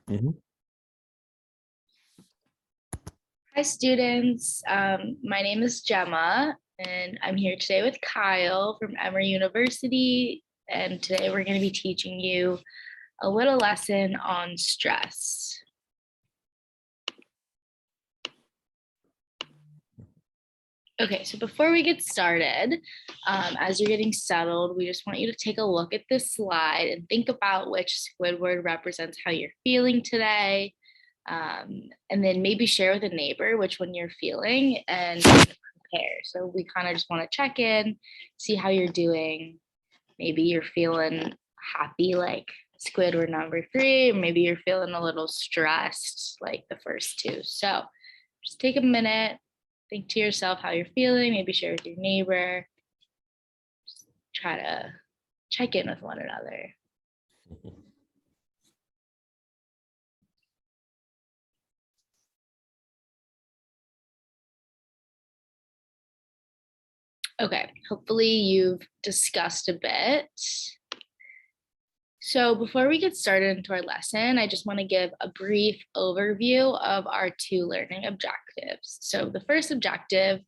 Mhm. Hi students, my name is Gemma and I'm here today with Kyle from Emory University, and today we're going to be teaching you a little lesson on stress. Okay, so before we get started, as you're getting settled, we just want you to take a look at this slide and think about which Squidward represents how you're feeling today. And then maybe share with a neighbor which one you're feeling and compare. So we kind of just want to check in, see how you're doing. Maybe you're feeling happy like Squidward number 3, or maybe you're feeling a little stressed like the first 2. So just take a minute, think to yourself how you're feeling, maybe share with your neighbor. Just try to check in with one another. Okay, hopefully you've discussed a bit. So before we get started into our lesson, I just want to give a brief overview of our 2 learning objectives. So the first objective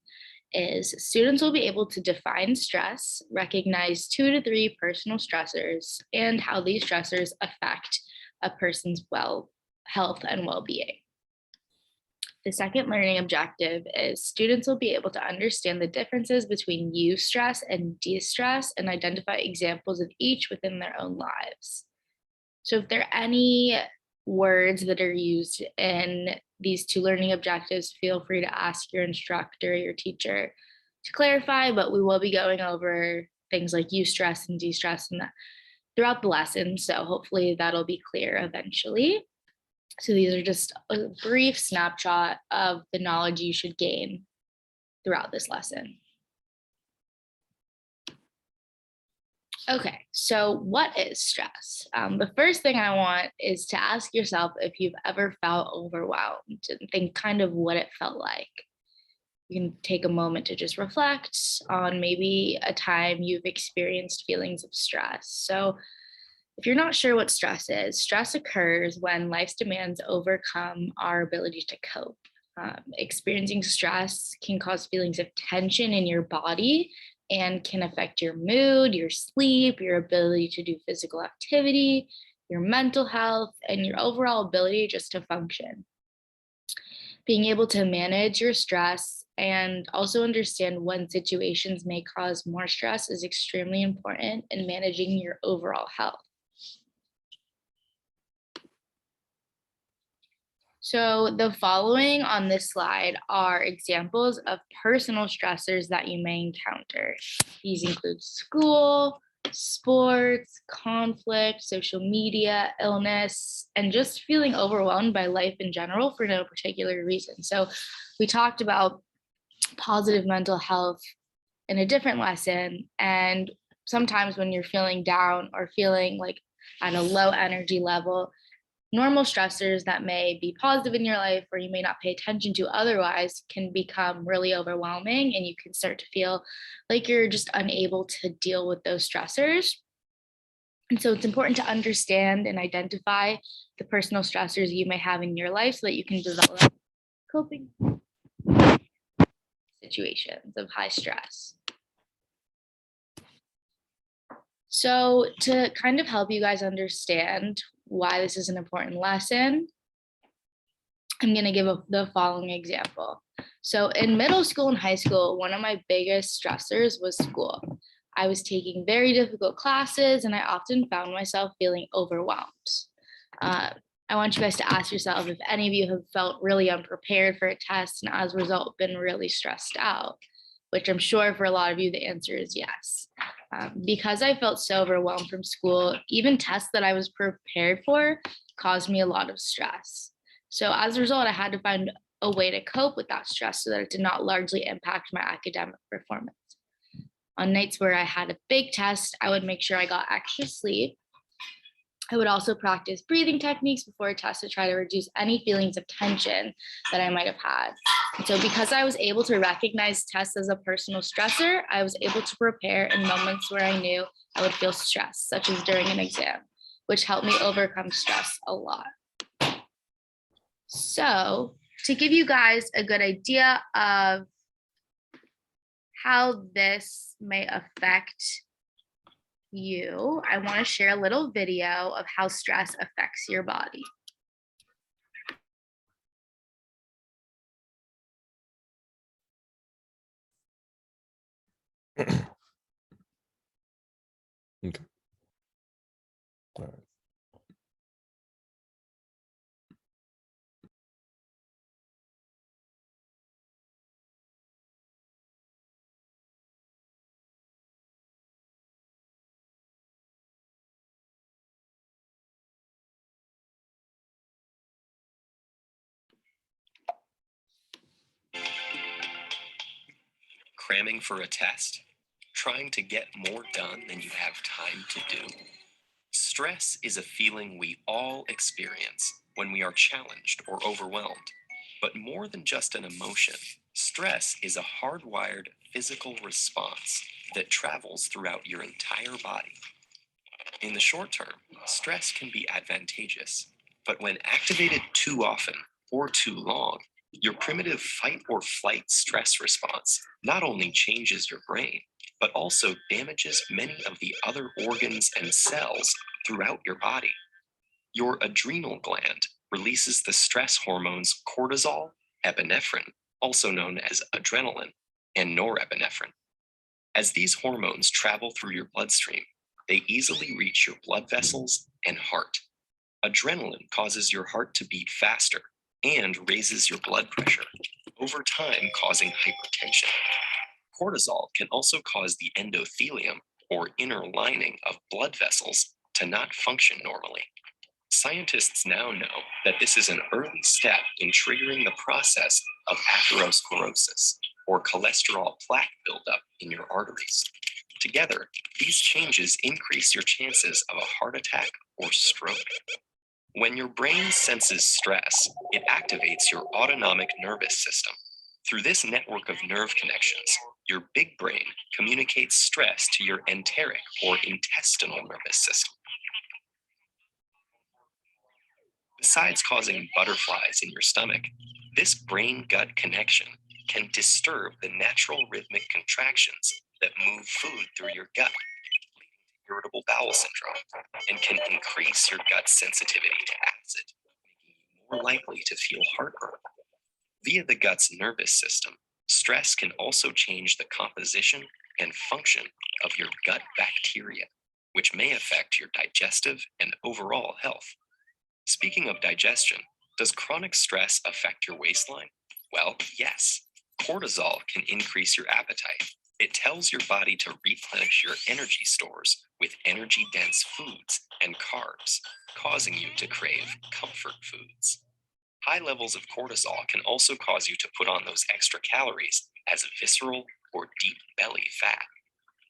is students will be able to define stress, recognize 2 to 3 personal stressors, and how these stressors affect a person's health and well-being. The second learning objective is students will be able to understand the differences between eustress and distress and identify examples of each within their own lives. So if there are any words that are used in these 2 learning objectives, feel free to ask your instructor, your teacher to clarify, but we will be going over things like eustress and distress and throughout the lesson. So hopefully that'll be clear eventually. So these are just a brief snapshot of the knowledge you should gain throughout this lesson. Okay, so what is stress? The first thing I want is to ask yourself if you've ever felt overwhelmed and think kind of what it felt like. You can take a moment to just reflect on maybe a time you've experienced feelings of stress. So if you're not sure what stress occurs when life's demands overcome our ability to cope. Experiencing stress can cause feelings of tension in your body and can affect your mood, your sleep, your ability to do physical activity, your mental health, and your overall ability just to function. Being able to manage your stress and also understand when situations may cause more stress is extremely important in managing your overall health. So the following on this slide are examples of personal stressors that you may encounter. These include school, sports, conflict, social media, illness, and just feeling overwhelmed by life in general for no particular reason. So we talked about positive mental health in a different lesson, and sometimes when you're feeling down or feeling like at a low energy level, normal stressors that may be positive in your life or you may not pay attention to otherwise can become really overwhelming, and you can start to feel like you're just unable to deal with those stressors. And so it's important to understand and identify the personal stressors you may have in your life so that you can develop coping situations of high stress. So to kind of help you guys understand why this is an important lesson, I'm going to give the following example. So in middle school and high school, one of my biggest stressors was school. I was taking very difficult classes and I often found myself feeling overwhelmed. I want you guys to ask yourself if any of you have felt really unprepared for a test and as a result been really stressed out, which I'm sure for a lot of you, the answer is yes. Because I felt so overwhelmed from school, even tests that I was prepared for caused me a lot of stress. So as a result, I had to find a way to cope with that stress so that it did not largely impact my academic performance. On nights where I had a big test, I would make sure I got extra sleep. I would also practice breathing techniques before a test to try to reduce any feelings of tension that I might have had. And so because I was able to recognize tests as a personal stressor, I was able to prepare in moments where I knew I would feel stressed, such as during an exam, which helped me overcome stress a lot. So to give you guys a good idea of how this may affect you, I want to share a little video of how stress affects your body. Okay. All right. Cramming for a test, trying to get more done than you have time to do. Stress is a feeling we all experience when we are challenged or overwhelmed. But more than just an emotion, stress is a hardwired physical response that travels throughout your entire body. In the short term, stress can be advantageous, but when activated too often or too long, your primitive fight or flight stress response not only changes your brain, but also damages many of the other organs and cells throughout your body. Your adrenal gland releases the stress hormones cortisol, epinephrine, also known as adrenaline, and norepinephrine. As these hormones travel through your bloodstream, they easily reach your blood vessels and heart. Adrenaline causes your heart to beat faster and raises your blood pressure, over time causing hypertension. Cortisol can also cause the endothelium, or inner lining of blood vessels, to not function normally. Scientists now know that this is an early step in triggering the process of atherosclerosis, or cholesterol plaque buildup in your arteries. Together, these changes increase your chances of a heart attack or stroke. When your brain senses stress, it activates your autonomic nervous system. Through this network of nerve connections, your big brain communicates stress to your enteric or intestinal nervous system. Besides causing butterflies in your stomach, this brain-gut connection can disturb the natural rhythmic contractions that move food through your gut, leading to irritable bowel syndrome, and can increase your gut sensitivity to acid, making you more likely to feel heartburn. Via the gut's nervous system, stress can also change the composition and function of your gut bacteria, which may affect your digestive and overall health. Speaking of digestion, does chronic stress affect your waistline? Well, yes. Cortisol can increase your appetite. It tells your body to replenish your energy stores with energy-dense foods and carbs, causing you to crave comfort foods. High levels of cortisol can also cause you to put on those extra calories as visceral or deep belly fat.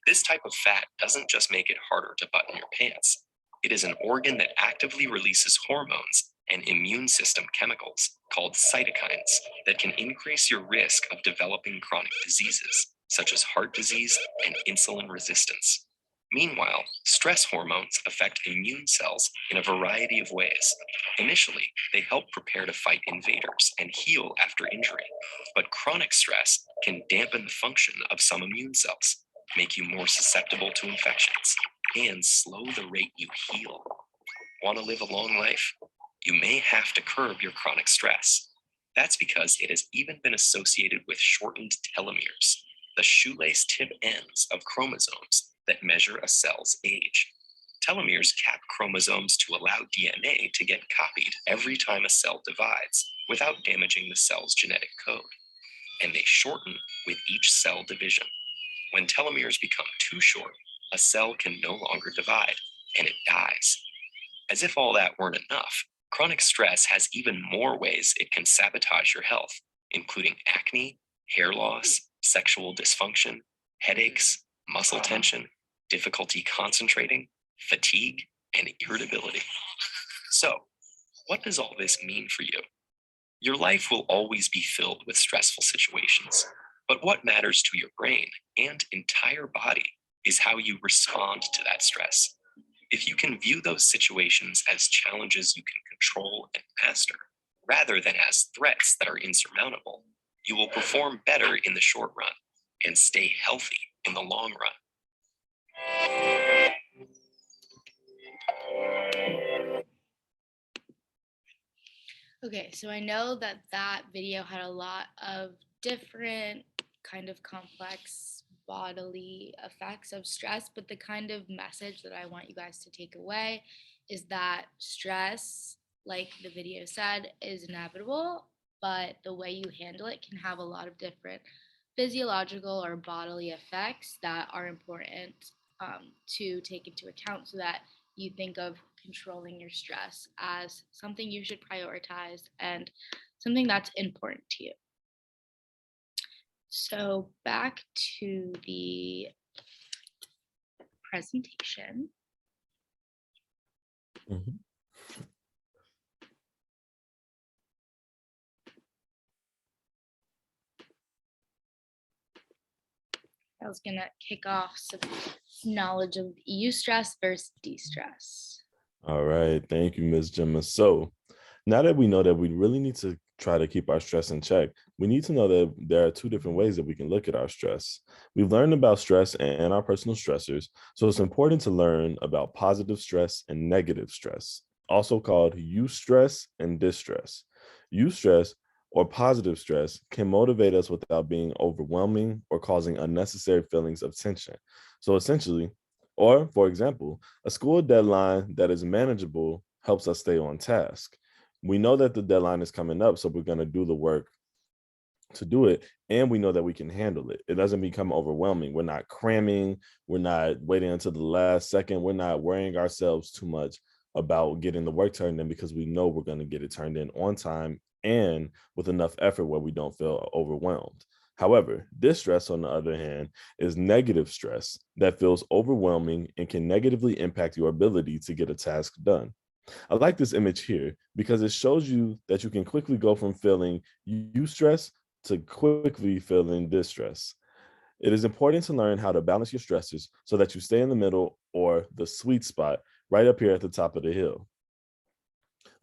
This type of fat doesn't just make it harder to button your pants. It is an organ that actively releases hormones and immune system chemicals called cytokines that can increase your risk of developing chronic diseases, such as heart disease and insulin resistance. Meanwhile, stress hormones affect immune cells in a variety of ways. Initially, they help prepare to fight invaders and heal after injury, but chronic stress can dampen the function of some immune cells, make you more susceptible to infections, and slow the rate you heal. Want to live a long life? You may have to curb your chronic stress. That's because it has even been associated with shortened telomeres, the shoelace tip ends of chromosomes that measure a cell's age. Telomeres cap chromosomes to allow DNA to get copied every time a cell divides without damaging the cell's genetic code. And they shorten with each cell division. When telomeres become too short, a cell can no longer divide, and it dies. As if all that weren't enough, chronic stress has even more ways it can sabotage your health, including acne, hair loss, sexual dysfunction, headaches, muscle tension, difficulty concentrating, fatigue, and irritability. So, what does all this mean for you? Your life will always be filled with stressful situations, but what matters to your brain and entire body is how you respond to that stress. If you can view those situations as challenges you can control and master, rather than as threats that are insurmountable, you will perform better in the short run and stay healthy in the long run. Okay, so I know that that video had a lot of different kind of complex bodily effects of stress, but the kind of message that I want you guys to take away is that stress, like the video said, is inevitable, but the way you handle it can have a lot of different physiological or bodily effects that are important to take into account so that you think of controlling your stress as something you should prioritize and something that's important to you. So back to the presentation. Mhm. I was gonna kick off some knowledge of eustress versus de-stress. All right. Thank you, Ms. Gemma. So now that we know that we really need to try to keep our stress in check, we need to know that there are two different ways that we can look at our stress. We've learned about stress and our personal stressors, so it's important to learn about positive stress and negative stress, also called eustress and distress. Eustress or positive stress can motivate us without being overwhelming or causing unnecessary feelings of tension. So essentially, or for example, a school deadline that is manageable helps us stay on task. We know that the deadline is coming up, so we're going to do the work to do it, and we know that we can handle it. It doesn't become overwhelming. We're not cramming, we're not waiting until the last second, we're not worrying ourselves too much about getting the work turned in because we know we're going to get it turned in on time and with enough effort where we don't feel overwhelmed. However, this stress, on the other hand, is negative stress that feels overwhelming and can negatively impact your ability to get a task done. I like this image here because it shows you that you can quickly go from feeling eustress to quickly feeling distress. It is important to learn how to balance your stressors so that you stay in the middle or the sweet spot right up here at the top of the hill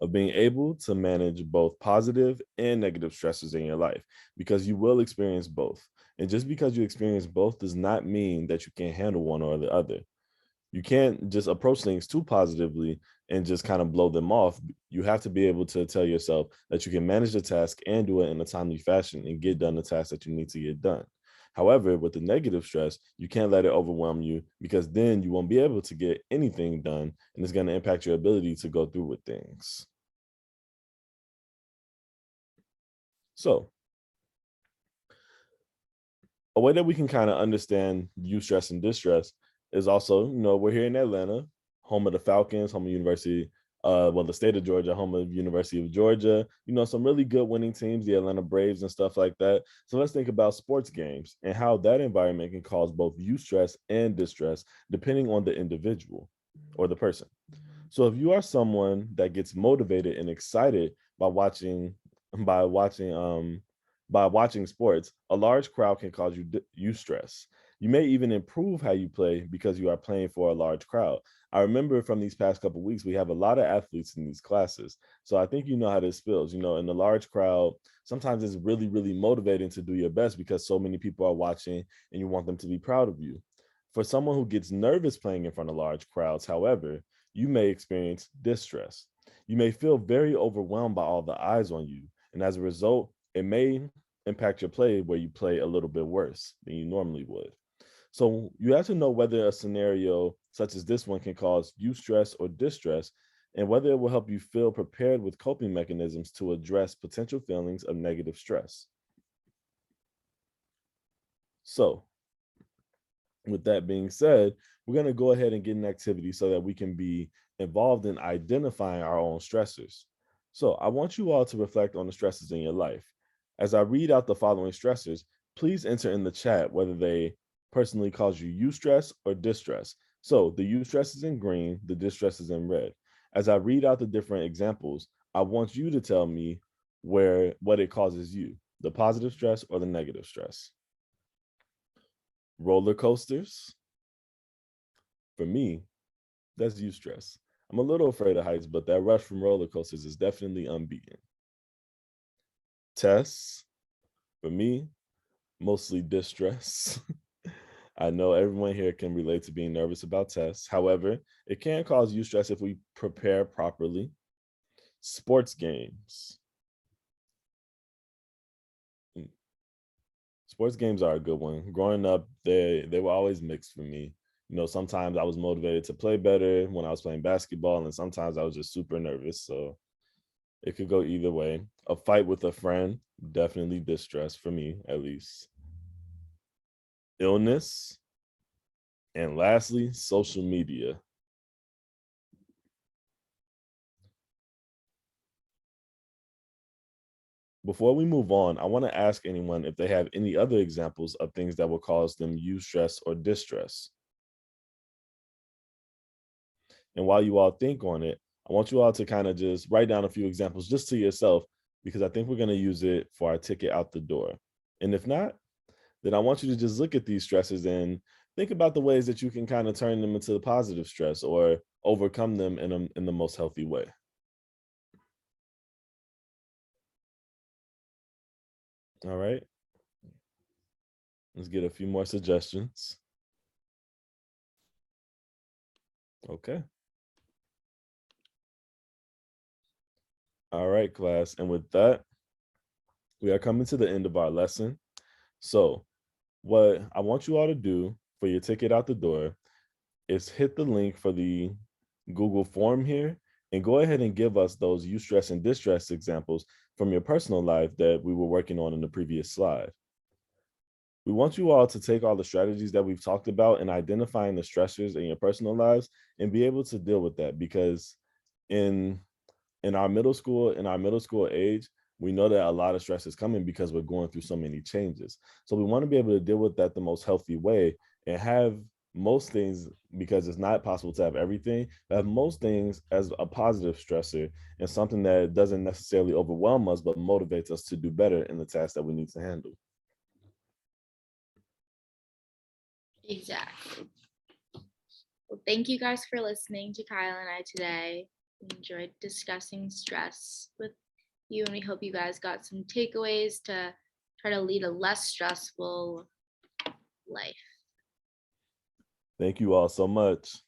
of being able to manage both positive and negative stressors in your life because you will experience both. And just because you experience both does not mean that you can't handle one or the other. You can't just approach things too positively and just kind of blow them off. You have to be able to tell yourself that you can manage the task and do it in a timely fashion and get done the task that you need to get done. However, with the negative stress, you can't let it overwhelm you because then you won't be able to get anything done and it's going to impact your ability to go through with things. So, a way that we can kind of understand eustress and distress is also, we're here in Atlanta, home of the Falcons, home of University, well, the state of Georgia, home of University of Georgia, some really good winning teams, the Atlanta Braves and stuff like that. So let's think about sports games and how that environment can cause both eustress and distress, depending on the individual or the person. So if you are someone that gets motivated and excited by watching by watching sports, a large crowd can cause you stress. You may even improve how you play because you are playing for a large crowd. I remember from these past couple of weeks, we have a lot of athletes in these classes. So I think you know how this feels. In the large crowd, sometimes it's really, really motivating to do your best because so many people are watching and you want them to be proud of you. For someone who gets nervous playing in front of large crowds, however, you may experience distress. You may feel very overwhelmed by all the eyes on you. And as a result, it may impact your play where you play a little bit worse than you normally would. So you have to know whether a scenario such as this one can cause eustress or distress, and whether it will help you feel prepared with coping mechanisms to address potential feelings of negative stress. So with that being said, we're going to go ahead and get an activity so that we can be involved in identifying our own stressors. So I want you all to reflect on the stresses in your life. As I read out the following stressors, please enter in the chat whether they personally cause you eustress or distress. So the eustress is in green, the distress is in red. As I read out the different examples, I want you to tell me what it causes you, the positive stress or the negative stress. Roller coasters, for me, that's eustress. I'm a little afraid of heights, but that rush from roller coasters is definitely unbeaten. Tests, for me, mostly distress. I know everyone here can relate to being nervous about tests. However, it can cause eustress if we prepare properly. Sports games. Sports games are a good one. Growing up, they were always mixed for me. You know, sometimes I was motivated to play better when I was playing basketball, and sometimes I was just super nervous. So it could go either way. A fight with a friend, definitely distress for me, at least. Illness. And lastly, social media. Before we move on, I want to ask anyone if they have any other examples of things that will cause them eustress or distress. And while you all think on it, I want you all to kind of just write down a few examples just to yourself, because I think we're going to use it for our ticket out the door. And if not, then I want you to just look at these stresses and think about the ways that you can kind of turn them into positive stress or overcome them in the most healthy way. All right. Let's get a few more suggestions. Okay. All right, class. And with that, we are coming to the end of our lesson. So what I want you all to do for your ticket out the door is hit the link for the Google form here and go ahead and give us those eustress and distress examples from your personal life that we were working on in the previous slide. We want you all to take all the strategies that we've talked about and identifying the stressors in your personal lives and be able to deal with that, because in our middle school age, we know that a lot of stress is coming because we're going through so many changes. So we want to be able to deal with that the most healthy way and have most things, because it's not possible to have everything, but have most things as a positive stressor and something that doesn't necessarily overwhelm us, but motivates us to do better in the task that we need to handle. Exactly. Well, thank you guys for listening to Kyle and I today. We enjoyed discussing stress with you, and we hope you guys got some takeaways to try to lead a less stressful life. Thank you all so much.